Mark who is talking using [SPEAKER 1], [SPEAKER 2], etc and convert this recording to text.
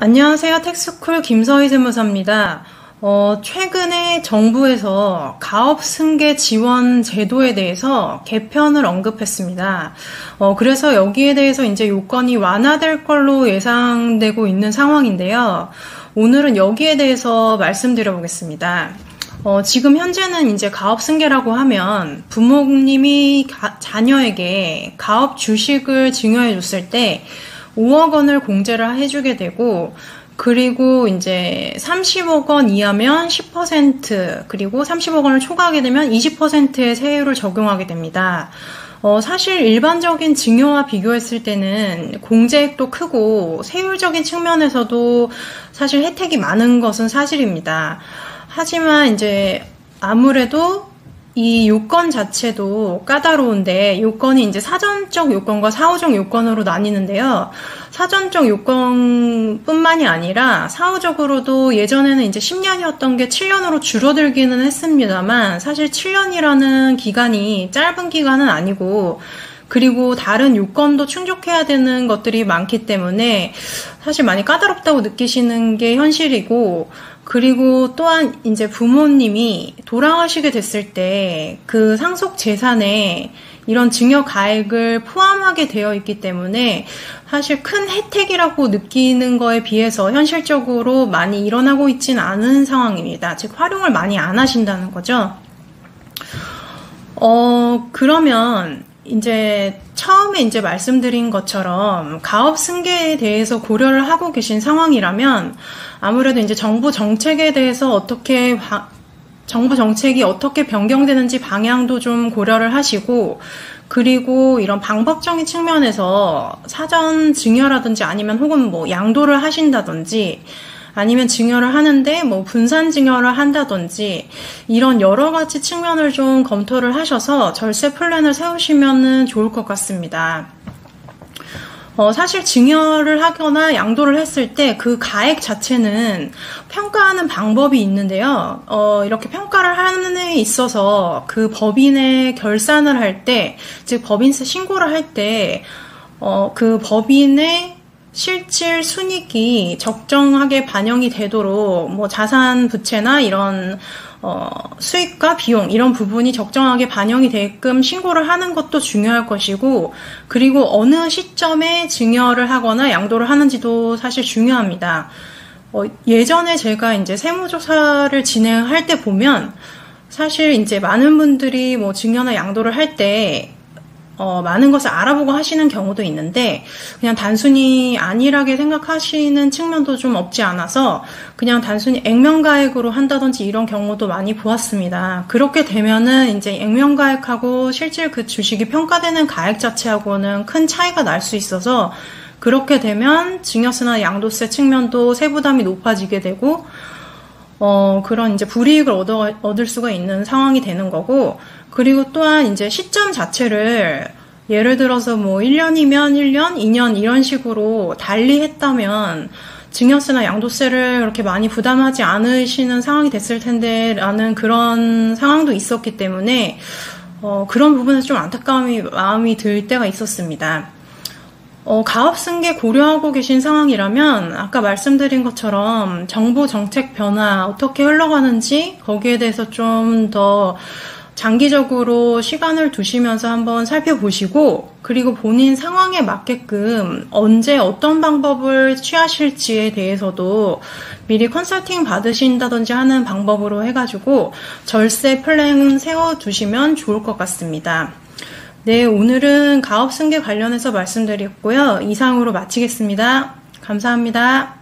[SPEAKER 1] 안녕하세요. 텍스쿨 김서희 세무사입니다. 최근에 정부에서 가업 승계 지원 제도에 대해서 개편을 언급했습니다. 그래서 여기에 대해서 이제 요건이 완화될 걸로 예상되고 있는 상황인데요. 오늘은 여기에 대해서 말씀드려 보겠습니다. 지금 현재는 이제 가업 승계라고 하면 부모님이 자녀에게 가업 주식을 증여해 줬을 때 5억 원을 공제를 해주게 되고, 그리고 이제 30억 원 이하면 10%, 그리고 30억 원을 초과하게 되면 20%의 세율을 적용하게 됩니다. 사실 일반적인 증여와 비교했을 때는 공제액도 크고 세율적인 측면에서도 사실 혜택이 많은 것은 사실입니다. 하지만 이제 아무래도 이 요건 자체도 까다로운데, 요건이 이제 사전적 요건과 사후적 요건으로 나뉘는데요. 사전적 요건뿐만이 아니라 사후적으로도 예전에는 이제 10년이었던 게 7년으로 줄어들기는 했습니다만, 사실 7년이라는 기간이 짧은 기간은 아니고, 그리고 다른 요건도 충족해야 되는 것들이 많기 때문에 사실 많이 까다롭다고 느끼시는 게 현실이고, 그리고 또한 이제 부모님이 돌아가시게 됐을 때 그 상속 재산에 이런 증여 가액을 포함하게 되어 있기 때문에 사실 큰 혜택이라고 느끼는 거에 비해서 현실적으로 많이 일어나고 있지는 않은 상황입니다. 즉 활용을 많이 안 하신다는 거죠. 그러면 이제 처음에 이제 말씀드린 것처럼 가업 승계에 대해서 고려를 하고 계신 상황이라면 아무래도 이제 정부 정책에 대해서 정부 정책이 어떻게 변경되는지 방향도 좀 고려를 하시고, 그리고 이런 방법적인 측면에서 사전 증여라든지 아니면 혹은 뭐 양도를 하신다든지 아니면 증여를 하는데 뭐 분산 증여를 한다든지 이런 여러 가지 측면을 좀 검토를 하셔서 절세 플랜을 세우시면 좋을 것 같습니다. 사실 증여를 하거나 양도를 했을 때 그 가액 자체는 평가하는 방법이 있는데요. 이렇게 평가를 하는 데 있어서 그 법인의 결산을 할 때, 즉 법인세 신고를 할 때 그 법인의 실질 순이익이 적정하게 반영이 되도록 뭐 자산 부채나 이런 수익과 비용 이런 부분이 적정하게 반영이 되게끔 신고를 하는 것도 중요할 것이고, 그리고 어느 시점에 증여를 하거나 양도를 하는지도 사실 중요합니다. 예전에 제가 이제 세무조사를 진행할 때 보면 사실 이제 많은 분들이 뭐 증여나 양도를 할 때 많은 것을 알아보고 하시는 경우도 있는데, 그냥 단순히 안일하게 생각하시는 측면도 좀 없지 않아서 그냥 단순히 액면가액으로 한다든지 이런 경우도 많이 보았습니다. 그렇게 되면은 이제 액면가액하고 실질 그 주식이 평가되는 가액 자체하고는 큰 차이가 날 수 있어서, 그렇게 되면 증여세나 양도세 측면도 세부담이 높아지게 되고, 그런 이제 불이익을 얻을 수가 있는 상황이 되는 거고, 그리고 또한 이제 시점 자체를 예를 들어서 뭐 1년이면 1년, 2년 이런 식으로 달리 했다면 증여세나 양도세를 그렇게 많이 부담하지 않으시는 상황이 됐을 텐데 라는 그런 상황도 있었기 때문에 그런 부분에서 좀 안타까운 마음이 들 때가 있었습니다. 가업 승계 고려하고 계신 상황이라면 아까 말씀드린 것처럼 정부 정책 변화 어떻게 흘러가는지 거기에 대해서 좀 더 장기적으로 시간을 두시면서 한번 살펴보시고, 그리고 본인 상황에 맞게끔 언제 어떤 방법을 취하실지에 대해서도 미리 컨설팅 받으신다든지 하는 방법으로 해가지고 절세 플랜 세워두시면 좋을 것 같습니다. 네, 오늘은 가업 승계 관련해서 말씀드렸고요. 이상으로 마치겠습니다. 감사합니다.